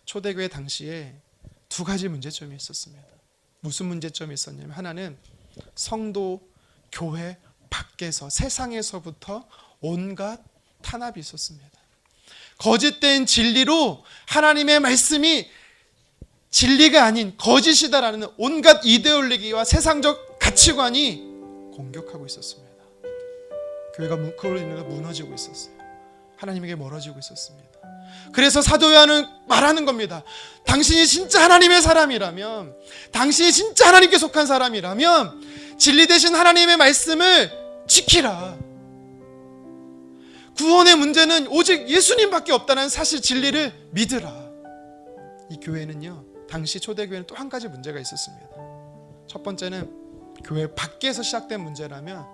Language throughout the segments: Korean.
초대교회 당시에 두 가지 문제점이 있었습니다. 무슨 문제점이 있었냐면, 하나는 성도, 교회 밖에서, 세상에서부터 온갖 탄압이 있었습니다. 거짓된 진리로 하나님의 말씀이 진리가 아닌 거짓이다라는 온갖 이데올로기와 세상적 가치관이 공격하고 있었습니다. 교회가 그걸로 인해서 무너지고 있었어요. 하나님에게 멀어지고 있었습니다. 그래서 사도 요한은 말하는 겁니다. 당신이 진짜 하나님의 사람이라면, 당신이 진짜 하나님께 속한 사람이라면 진리 되신 하나님의 말씀을 지키라. 구원의 문제는 오직 예수님밖에 없다는 사실, 진리를 믿으라. 이 교회는요, 당시 초대교회는 또 한 가지 문제가 있었습니다. 첫 번째는 교회 밖에서 시작된 문제라면,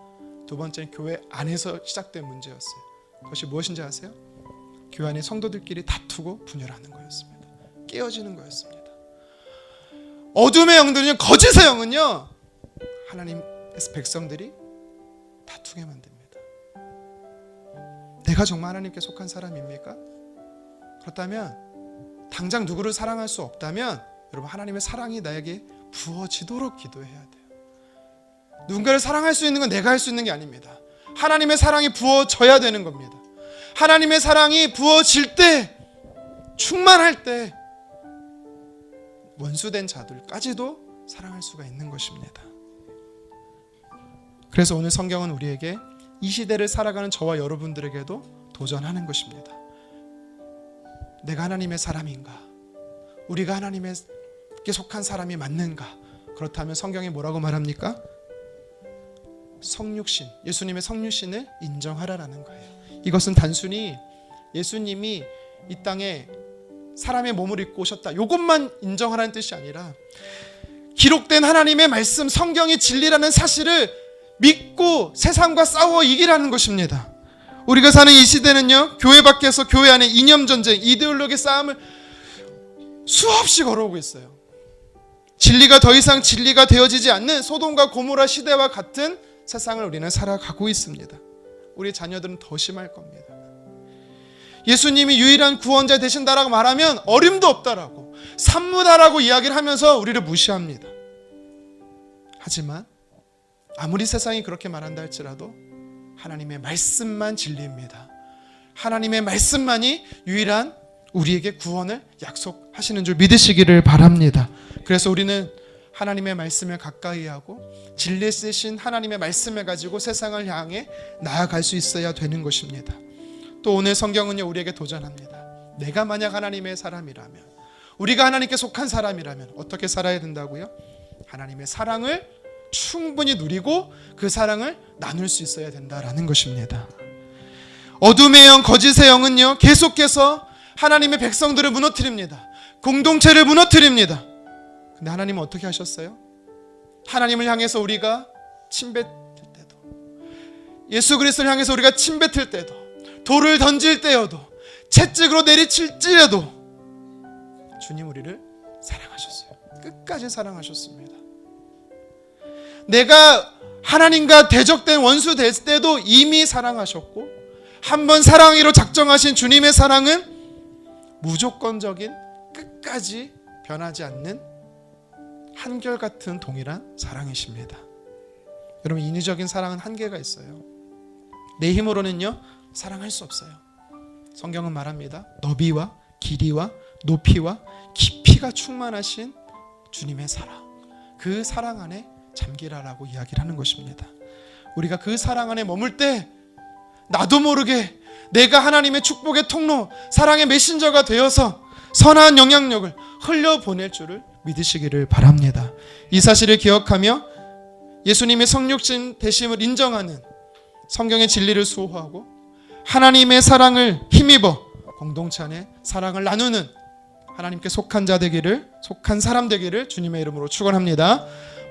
두 번째는 교회 안에서 시작된 문제였어요. 그것이 무엇인지 아세요? 교회 안에 성도들끼리 다투고 분열하는 거였습니다. 깨어지는 거였습니다. 어둠의 영들은요, 거짓의 영은요, 하나님의 백성들이 다투게 만듭니다. 내가 정말 하나님께 속한 사람입니까? 그렇다면, 당장 누구를 사랑할 수 없다면 여러분, 하나님의 사랑이 나에게 부어지도록 기도해야 돼요. 누군가를 사랑할 수 있는 건 내가 할 수 있는 게 아닙니다. 하나님의 사랑이 부어져야 되는 겁니다. 하나님의 사랑이 부어질 때, 충만할 때 원수된 자들까지도 사랑할 수가 있는 것입니다. 그래서 오늘 성경은 우리에게 이 시대를 살아가는 저와 여러분들에게도 도전하는 것입니다. 내가 하나님의 사람인가? 우리가 하나님께 속한 사람이 맞는가? 그렇다면 성경이 뭐라고 말합니까? 성육신, 예수님의 성육신을 인정하라라는 거예요. 이것은 단순히 예수님이 이 땅에 사람의 몸을 입고 오셨다, 이것만 인정하라는 뜻이 아니라, 기록된 하나님의 말씀, 성경이 진리라는 사실을 믿고 세상과 싸워 이기라는 것입니다. 우리가 사는 이 시대는요, 교회 밖에서 교회 안에 이념 전쟁, 이데올로기 싸움을 수없이 걸어오고 있어요. 진리가 더 이상 진리가 되어지지 않는 소돔과 고모라 시대와 같은 세상을 우리는 살아가고 있습니다. 우리 자녀들은 더 심할 겁니다. 예수님이 유일한 구원자 되신다라고 말하면 어림도 없다라고, 산무다라고 이야기를 하면서 우리를 무시합니다. 하지만 아무리 세상이 그렇게 말한다 할지라도 하나님의 말씀만 진리입니다. 하나님의 말씀만이 유일한 우리에게 구원을 약속하시는 줄 믿으시기를 바랍니다. 그래서 우리는 하나님의 말씀을 가까이 하고 진리 쓰신 하나님의 말씀을 가지고 세상을 향해 나아갈 수 있어야 되는 것입니다. 또 오늘 성경은요, 우리에게 도전합니다. 내가 만약 하나님의 사람이라면, 우리가 하나님께 속한 사람이라면 어떻게 살아야 된다고요? 하나님의 사랑을 충분히 누리고 그 사랑을 나눌 수 있어야 된다라는 것입니다. 어둠의 영, 거짓의 영은요, 계속해서 하나님의 백성들을 무너뜨립니다. 공동체를 무너뜨립니다. 근데 하나님은 어떻게 하셨어요? 하나님을 향해서 우리가 침뱉을 때도, 예수 그리스도를 향해서 우리가 침뱉을 때도, 돌을 던질 때여도, 채찍으로 내리칠지라도 주님 우리를 사랑하셨어요. 끝까지 사랑하셨습니다. 내가 하나님과 대적된 원수 될 때도 이미 사랑하셨고, 한번 사랑하기로 작정하신 주님의 사랑은 무조건적인, 끝까지 변하지 않는 한결같은 동일한 사랑이십니다. 여러분, 인위적인 사랑은 한계가 있어요. 내 힘으로는요, 사랑할 수 없어요. 성경은 말합니다. 너비와 길이와 높이와 깊이가 충만하신 주님의 사랑, 그 사랑 안에 잠기라라고 이야기를 하는 것입니다. 우리가 그 사랑 안에 머물 때 나도 모르게 내가 하나님의 축복의 통로, 사랑의 메신저가 되어서 선한 영향력을 흘려보낼 줄을 믿으시기를 바랍니다. 이 사실을 기억하며 예수님의 성육신 되심을 인정하는 성경의 진리를 수호하고 하나님의 사랑을 힘입어 공동체 안에 사랑을 나누는 하나님께 속한 자 되기를, 속한 사람 되기를 주님의 이름으로 축원합니다.